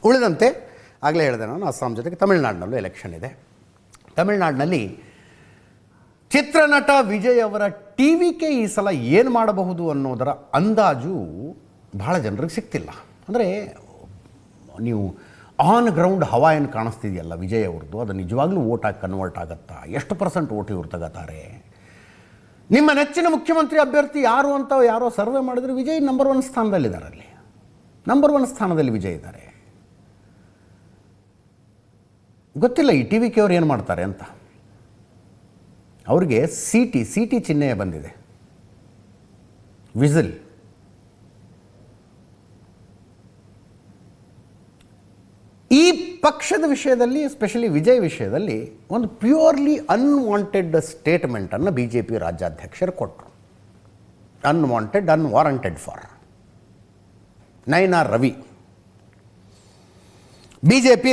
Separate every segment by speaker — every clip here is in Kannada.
Speaker 1: ಉಳಿದಂತೆ ಆಗಲೇ ಹೇಳಿದೆ ನಾನು, ಅಸ್ಸಾಂ ಜೊತೆಗೆ ತಮಿಳುನಾಡಿನಲ್ಲೂ ಎಲೆಕ್ಷನ್ ಇದೆ. ತಮಿಳುನಾಡಿನಲ್ಲಿ ಚಿತ್ರನಟ ವಿಜಯ್ ಅವರ ಟಿ ವಿಗೆ ಈ ಸಲ ಏನು ಮಾಡಬಹುದು ಅನ್ನೋದರ ಅಂದಾಜು ಭಾಳ ಜನರಿಗೆ ಸಿಗ್ತಿಲ್ಲ. ಅಂದರೆ ನೀವು ಆನ್ ಗ್ರೌಂಡ್ ಹವಾ ಏನು ಕಾಣಿಸ್ತಿದೆಯಲ್ಲ ವಿಜಯ್ ಅವ್ರದ್ದು, ಅದು ನಿಜವಾಗ್ಲೂ ಓಟಾಗಿ ಕನ್ವರ್ಟ್ ಆಗುತ್ತಾ, ಎಷ್ಟು ಪರ್ಸೆಂಟ್ ಓಟ್ ಇವ್ರು ತಗೋತಾರೆ, ನಿಮ್ಮ ನೆಚ್ಚಿನ ಮುಖ್ಯಮಂತ್ರಿ ಅಭ್ಯರ್ಥಿ ಯಾರು ಅಂತ ಯಾರೋ ಸರ್ವೆ ಮಾಡಿದ್ರೆ ವಿಜಯ್ ನಂಬರ್ 1 ಸ್ಥಾನದಲ್ಲಿದ್ದಾರೆ. ಅಲ್ಲಿ ನಂಬರ್ 1 ಸ್ಥಾನದಲ್ಲಿ ವಿಜಯ್ ಇದ್ದಾರೆ. ಗೊತ್ತಿಲ್ಲ ಈ ಟಿ ವಿ ಕೆ ಅವ್ರು ಏನು ಮಾಡ್ತಾರೆ ಅಂತ. ಅವ್ರಿಗೆ ಸಿ ಟಿ ಚಿಹ್ನೆ ಬಂದಿದೆ, ವಿಸಿಲ್. ಈ ಪಕ್ಷದ ವಿಷಯದಲ್ಲಿ, ಎಸ್ಪೆಷಲಿ ವಿಜಯ್ ವಿಷಯದಲ್ಲಿ ಒಂದು ಪ್ಯೂರ್ಲಿ ಅನ್ವಾಂಟೆಡ್ ಸ್ಟೇಟ್ಮೆಂಟನ್ನು ಬಿ ಜೆ ಪಿ ರಾಜ್ಯಾಧ್ಯಕ್ಷರು ಕೊಟ್ಟರು. Unwarranted for Nainar Ravi, B J P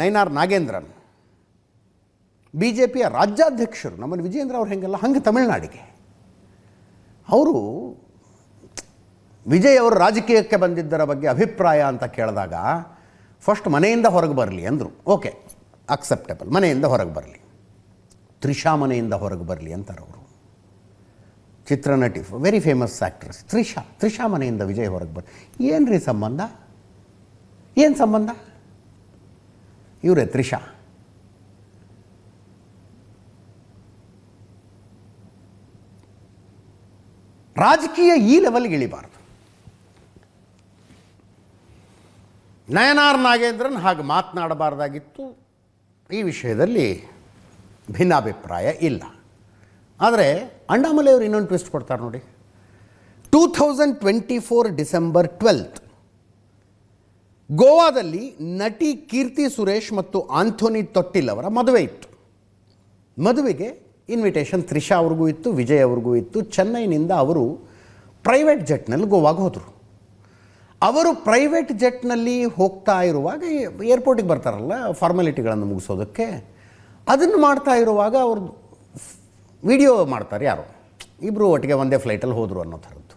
Speaker 1: Nainar Nagendran, B J ಪಿಯ ರಾಜ್ಯಾಧ್ಯಕ್ಷರು ನಮ್ಮನ್ನು ವಿಜೇಂದ್ರ ಅವ್ರು ಹೆಂಗಲ್ಲ ಹಂಗೆ ತಮಿಳುನಾಡಿಗೆ ಅವರು ವಿಜಯ್ ಅವರು ರಾಜಕೀಯಕ್ಕೆ ಬಂದಿದ್ದರ ಬಗ್ಗೆ ಅಭಿಪ್ರಾಯ ಅಂತ ಕೇಳಿದಾಗ ಫಸ್ಟ್ ಮನೆಯಿಂದ ಹೊರಗೆ ಬರಲಿ ಅಂದರು. ಓಕೆ, ಅಕ್ಸೆಪ್ಟಬಲ್, ಮನೆಯಿಂದ ಹೊರಗೆ ಬರಲಿ. ತ್ರಿಷಾ ಮನೆಯಿಂದ ಹೊರಗೆ ಬರಲಿ ಅಂತಾರೆ ಅವರು. ಚಿತ್ರನಟಿ, ವೆರಿ ಫೇಮಸ್ ಆ್ಯಕ್ಟ್ರೆಸ್ ತ್ರಿಷಾ ಮನೆಯಿಂದ ವಿಜಯ್ ಹೊರಗೆ ಬರಲಿ. ಏನು ರೀ ಸಂಬಂಧ, ಏನು ಸಂಬಂಧ? ಇವರೇ ತ್ರಿಷಾ. ರಾಜಕೀಯ ಈ ಲೆವೆಲ್ಗೆ ಇಳಿಬಾರ್ದು. ನಯನಾರ್ ನಾಗೇಂದ್ರನ್ ಹಾಗೆ ಮಾತನಾಡಬಾರ್ದಾಗಿತ್ತು. ಈ ವಿಷಯದಲ್ಲಿ ಭಿನ್ನಾಭಿಪ್ರಾಯ ಇಲ್ಲ. ಆದರೆ ಅಣ್ಣಾಮಲೆಯವರು ಇನ್ನೊಂದು ಟ್ವಿಸ್ಟ್ ಕೊಡ್ತಾರೆ ನೋಡಿ. 2024 ಡಿಸೆಂಬರ್ 12 ಗೋವಾದಲ್ಲಿ ನಟಿ ಕೀರ್ತಿ ಸುರೇಶ್ ಮತ್ತು ಆಂಥೋನಿ ತೊಟ್ಟಿಲ್ ಅವರ ಮದುವೆ ಇತ್ತು. ಮದುವೆಗೆ ಇನ್ವಿಟೇಷನ್ ತ್ರಿಷಾ ಅವ್ರಿಗೂ ಇತ್ತು, ವಿಜಯ್ ಅವ್ರಿಗೂ ಇತ್ತು. ಚೆನ್ನೈನಿಂದ ಅವರು ಪ್ರೈವೇಟ್ ಜೆಟ್ನಲ್ಲಿ ಗೋವಾಗೆ ಹೋದರು. ಅವರು ಪ್ರೈವೇಟ್ ಜೆಟ್ನಲ್ಲಿ ಹೋಗ್ತಾ ಇರುವಾಗ ಏರ್ಪೋರ್ಟಿಗೆ ಬರ್ತಾರಲ್ಲ ಫಾರ್ಮಾಲಿಟಿಗಳನ್ನು ಮುಗಿಸೋದಕ್ಕೆ, ಅದನ್ನು ಮಾಡ್ತಾ ಇರುವಾಗ ಅವ್ರದ್ದು ವಿಡಿಯೋ ಮಾಡ್ತಾರೆ ಯಾರು, ಇಬ್ಬರು ಒಟ್ಟಿಗೆ ಒಂದೇ ಫ್ಲೈಟಲ್ಲಿ ಹೋದರು ಅನ್ನೋ ಥರದ್ದು.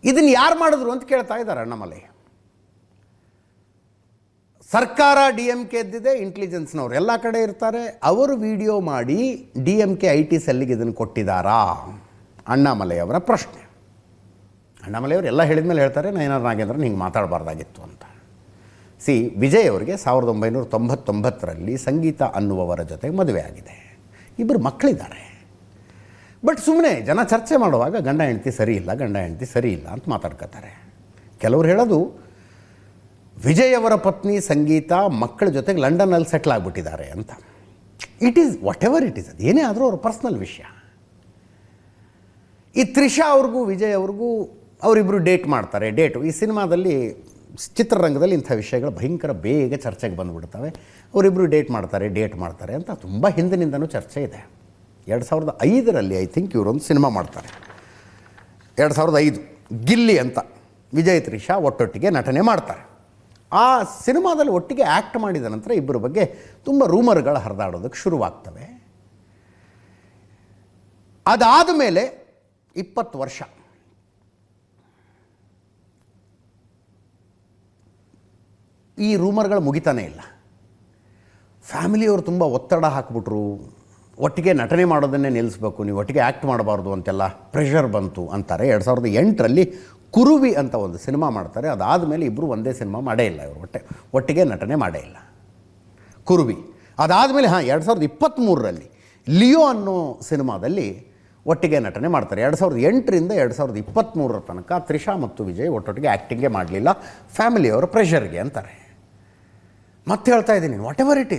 Speaker 1: ಇದನ್ನು ಯಾರು ಮಾಡಿದ್ರು ಅಂತ ಕೇಳ್ತಾ ಇದ್ದಾರೆ ಅಣ್ಣಾಮಲೈ. ಸರ್ಕಾರ ಡಿ ಎಮ್ ಕೆ ಎದ್ದಿದೆ, ಇಂಟೆಲಿಜೆನ್ಸ್ನವ್ರು ಎಲ್ಲ ಕಡೆ ಇರ್ತಾರೆ, ಅವರು ವಿಡಿಯೋ ಮಾಡಿ ಡಿ ಎಮ್ ಕೆ IT ಸೆಲ್ಲಿಗೆ ಇದನ್ನು ಕೊಟ್ಟಿದ್ದಾರಾ ಅಣ್ಣಾಮಲೈ ಅವರ ಪ್ರಶ್ನೆ. ಅಣ್ಣಾಮಲೈ ಅವರು ಎಲ್ಲ ಹೇಳಿದ ಮೇಲೆ ಹೇಳ್ತಾರೆ ನಯನಾರ್ ನಾಗೇಂದ್ರನ್ ಹಿಂಗೆ ಮಾತಾಡಬಾರ್ದಾಗಿತ್ತು ಅಂತ. ವಿಜಯ್ ಅವರಿಗೆ 1999ರಲ್ಲಿ ಸಂಗೀತ ಅನ್ನುವವರ ಜೊತೆಗೆ ಮದುವೆ ಆಗಿದೆ, ಇಬ್ಬರು ಮಕ್ಕಳಿದ್ದಾರೆ. ಬಟ್ ಸುಮ್ಮನೆ ಜನ ಚರ್ಚೆ ಮಾಡುವಾಗ ಗಂಡ ಹೆಂಡತಿ ಸರಿ ಇಲ್ಲ ಅಂತ ಮಾತಾಡ್ಕೋತಾರೆ. ಕೆಲವರು ಹೇಳೋದು ವಿಜಯ್ ಅವರ ಪತ್ನಿ ಸಂಗೀತ ಮಕ್ಕಳ ಜೊತೆಗೆ ಲಂಡನ್ನಲ್ಲಿ ಸೆಟ್ಲ್ ಆಗಿಬಿಟ್ಟಿದ್ದಾರೆ ಅಂತ. It is what ever it is, ಅದು ಏನೇ ಆದರೂ ಅವ್ರ ಪರ್ಸ್ನಲ್ ವಿಷಯ. ಈ ತ್ರಿಷಾ ಅವ್ರಿಗೂ ವಿಜಯ್ ಅವ್ರಿಗೂ ಅವರಿಬ್ಬರು ಡೇಟ್ ಮಾಡ್ತಾರೆ. ಈ ಸಿನಿಮಾದಲ್ಲಿ ಚಿತ್ರರಂಗದಲ್ಲಿ ಇಂಥ ವಿಷಯಗಳು ಭಯಂಕರ ಬೇಗ ಚರ್ಚೆಗೆ ಬಂದುಬಿಡ್ತವೆ. ಅವರಿಬ್ಬರು ಡೇಟ್ ಮಾಡ್ತಾರೆ ಅಂತ ತುಂಬ ಹಿಂದಿನಿಂದನೂ ಚರ್ಚೆ ಇದೆ. 2005ರಲ್ಲಿ ಐ ಥಿಂಕ್ ಇವರೊಂದು ಸಿನಿಮಾ ಮಾಡ್ತಾರೆ. 2005 ಗಿಲ್ಲಿ ಅಂತ ವಿಜಯ್ ತ್ರಿಷಾ ಒಟ್ಟೊಟ್ಟಿಗೆ ನಟನೆ ಮಾಡ್ತಾರೆ. ಆ ಸಿನಿಮಾದಲ್ಲಿ ಒಟ್ಟಿಗೆ ಆ್ಯಕ್ಟ್ ಮಾಡಿದ ನಂತರ ಇಬ್ಬರ ಬಗ್ಗೆ ತುಂಬ ರೂಮರ್ಗಳು ಹರಿದಾಡೋದಕ್ಕೆ ಶುರುವಾಗ್ತವೆ. ಅದಾದ ಮೇಲೆ 20 ವರ್ಷ ಈ ರೂಮರ್ಗಳು ಮುಗಿತಾನೇ ಇಲ್ಲ. ಫ್ಯಾಮಿಲಿಯವರು ತುಂಬ ಒತ್ತಡ ಹಾಕಿಬಿಟ್ರು, ಒಟ್ಟಿಗೆ ನಟನೆ ಮಾಡೋದನ್ನೇ ನಿಲ್ಲಿಸ್ಬೇಕು, ನೀವು ಒಟ್ಟಿಗೆ ಆ್ಯಕ್ಟ್ ಮಾಡಬಾರ್ದು ಅಂತೆಲ್ಲ ಪ್ರೆಷರ್ ಬಂತು ಅಂತಾರೆ. 2008ರಲ್ಲಿ ಕುರುವಿ ಅಂತ ಒಂದು ಸಿನಿಮಾ ಮಾಡ್ತಾರೆ. ಅದಾದಮೇಲೆ ಇಬ್ಬರು ಒಂದೇ ಸಿನಿಮಾ ಮಾಡೇ ಇಲ್ಲ, ಇವರು ಒಟ್ಟಿಗೆ ನಟನೆ ಮಾಡೇ ಇಲ್ಲ. ಕುರುವಿ ಅದಾದಮೇಲೆ 2023ರಲ್ಲಿ ಲಿಯೋ ಅನ್ನೋ ಸಿನಿಮಾದಲ್ಲಿ ಒಟ್ಟಿಗೆ ನಟನೆ ಮಾಡ್ತಾರೆ. 2008ರಿಂದ 2023 ತನಕ ತ್ರಿಷಾ ಮತ್ತು ವಿಜಯ್ ಒಟ್ಟೊಟ್ಟಿಗೆ ಆ್ಯಕ್ಟಿಂಗೇ ಮಾಡಲಿಲ್ಲ, ಫ್ಯಾಮಿಲಿಯವರ ಪ್ರೆಷರ್ಗೆ ಅಂತಾರೆ. ಮತ್ತೆ ಹೇಳ್ತಾ ಇದ್ದೀನಿ, whatever it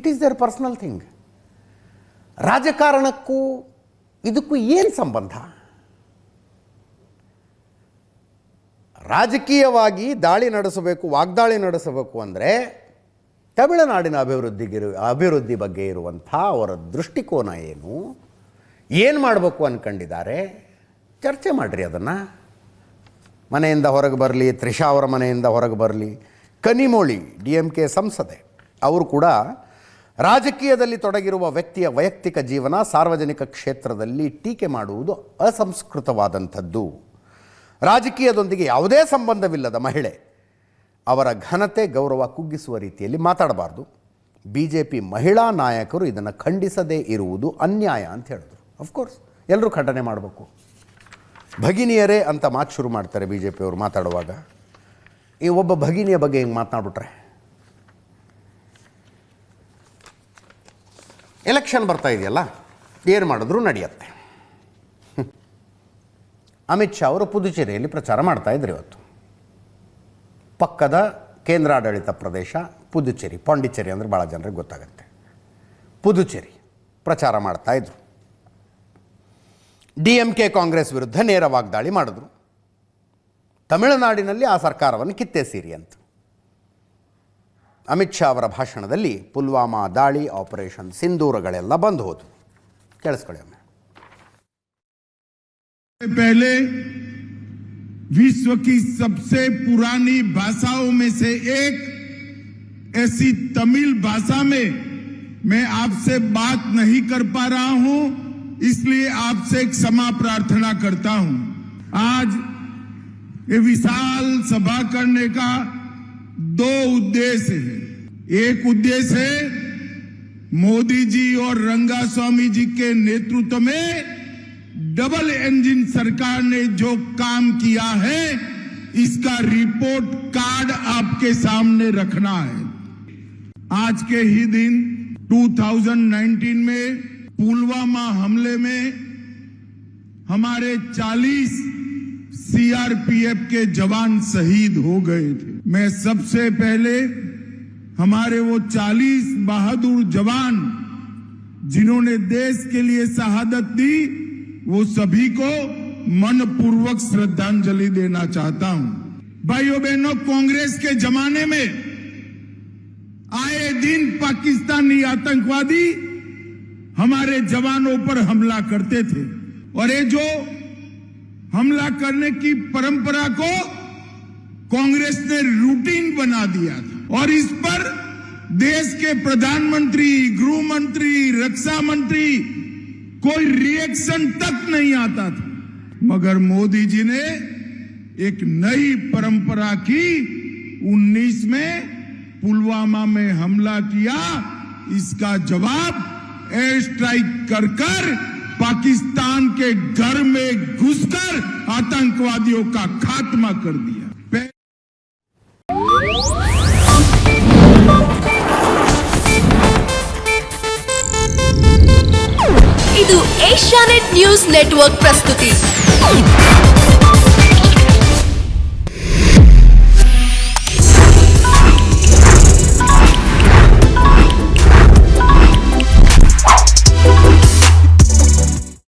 Speaker 1: is there personal thing. ರಾಜಕಾರಣಕ್ಕೂ ಇದಕ್ಕೂ ಏನು ಸಂಬಂಧ? ರಾಜಕೀಯವಾಗಿ ವಾಗ್ದಾಳಿ ನಡೆಸಬೇಕು ಅಂದರೆ ತಮಿಳುನಾಡಿನ ಅಭಿವೃದ್ಧಿ ಬಗ್ಗೆ ಇರುವಂಥ ಅವರ ದೃಷ್ಟಿಕೋನ ಏನು ಮಾಡಬೇಕು ಅಂದ್ಕೊಂಡಿದ್ದಾರೆ, ಚರ್ಚೆ ಮಾಡಿರಿ. ಅದನ್ನು ಮನೆಯಿಂದ ಹೊರಗೆ ಬರಲಿ, ತ್ರಿಷಾ ಅವರ ಮನೆಯಿಂದ ಹೊರಗೆ ಬರಲಿ. ಕನಿಮೋಳಿ DMK ಸಂಸದೆ ಅವರು ಕೂಡ ರಾಜಕೀಯದಲ್ಲಿ ತೊಡಗಿರುವ ವ್ಯಕ್ತಿಯ ವೈಯಕ್ತಿಕ ಜೀವನ ಸಾರ್ವಜನಿಕ ಕ್ಷೇತ್ರದಲ್ಲಿ ಟೀಕೆ ಮಾಡುವುದು ಅಸಂಸ್ಕೃತವಾದಂಥದ್ದು. ರಾಜಕೀಯದೊಂದಿಗೆ ಯಾವುದೇ ಸಂಬಂಧವಿಲ್ಲದ ಮಹಿಳೆ ಅವರ ಘನತೆ ಗೌರವ ಕುಗ್ಗಿಸುವ ರೀತಿಯಲ್ಲಿ ಮಾತಾಡಬಾರ್ದು. BJP ಮಹಿಳಾ ನಾಯಕರು ಇದನ್ನು ಖಂಡಿಸದೇ ಇರುವುದು ಅನ್ಯಾಯ ಅಂತ ಹೇಳಿದ್ರು. ಅಫ್ಕೋರ್ಸ್ ಎಲ್ಲರೂ ಖಂಡನೆ ಮಾಡಬೇಕು. ಭಗಿನಿಯರೇ ಅಂತ ಮಾತು ಶುರು ಮಾಡ್ತಾರೆ BJP ಅವರು ಮಾತಾಡುವಾಗ. ಈ ಒಬ್ಬ ಭಗಿನಿಯ ಬಗ್ಗೆ ಹಿಂಗೆ ಮಾತನಾಡ್ಬಿಟ್ರೆ, ಎಲೆಕ್ಷನ್ ಬರ್ತಾ ಇದೆಯಲ್ಲ, ಏನು ಮಾಡಿದ್ರು ನಡೆಯುತ್ತೆ. ಅಮಿತ್ ಶಾ ಅವರು ಪುದುಚೇರಿಯಲ್ಲಿ ಪ್ರಚಾರ ಮಾಡ್ತಾಯಿದ್ರು. ಇವತ್ತು ಪಕ್ಕದ ಕೇಂದ್ರಾಡಳಿತ ಪ್ರದೇಶ ಪುದುಚೇರಿ, ಪಾಂಡಿಚೇರಿ ಅಂದರೆ ಭಾಳ ಜನರಿಗೆ ಗೊತ್ತಾಗುತ್ತೆ. ಪುದುಚೇರಿ ಪ್ರಚಾರ ಮಾಡ್ತಾಯಿದ್ರು. DMK ಕಾಂಗ್ರೆಸ್ ವಿರುದ್ಧ ನೇರ ವಾಗ್ದಾಳಿ ಮಾಡಿದ್ರು. ತಮಿಳುನಾಡಿನಲ್ಲಿ ಆ ಸರ್ಕಾರವನ್ನು ಕಿತ್ತೆಸೀರಿ ಅಂತ. ಅಮಿತ್ ಶಾ ಅವರ ಭಾಷಣದಲ್ಲಿ ಪುಲ್ವಾಮಾ ದಾಳಿ, ಆಪರೇಷನ್ ಸಿಂಧೂರಗಳೆಲ್ಲ ಬಂದು ಹೋದವು. ಕೇಳಿಸ್ಕೊಳ್ಳಿ ಒಮ್ಮೆ.
Speaker 2: पहले विश्व की सबसे पुरानी भाषाओं में से एक ऐसी तमिल भाषा में मैं आपसे बात नहीं कर पा रहा हूं, इसलिए आपसे क्षमा प्रार्थना करता हूं। आज ये विशाल सभा करने का दो उद्देश्य है। एक उद्देश्य है मोदी जी और रंगास्वामी जी के नेतृत्व में डबल इंजन सरकार ने जो काम किया है, इसका रिपोर्ट कार्ड आपके सामने रखना है। आज के ही दिन 2019 में पुलवामा हमले में हमारे 40 CRPF के जवान शहीद हो गए थे। मैं सबसे पहले हमारे वो 40 बहादुर जवान जिन्होंने देश के लिए शहादत दी, वो सभी को मनपूर्वक श्रद्धांजलि देना चाहता हूं। भाइयों बहनों, कांग्रेस के जमाने में आए दिन पाकिस्तानी आतंकवादी हमारे जवानों पर हमला करते थे, और ये जो हमला करने की परंपरा को कांग्रेस ने रूटीन बना दिया था, और इस पर देश के प्रधानमंत्री, गृह मंत्री, रक्षा मंत्री कोई रिएक्शन तक नहीं आता था। मगर मोदी जी ने एक नई परंपरा की। 19 में पुलवामा में हमला किया, इसका जवाब एयर स्ट्राइक कर पाकिस्तान के घर में घुसकर आतंकवादियों का खात्मा कर दिया।
Speaker 3: ಇದು ಏಷ್ಯಾನೆಟ್ ನ್ಯೂಸ್ ನೆಟ್ವರ್ಕ್ ಪ್ರಸ್ತುತಿ.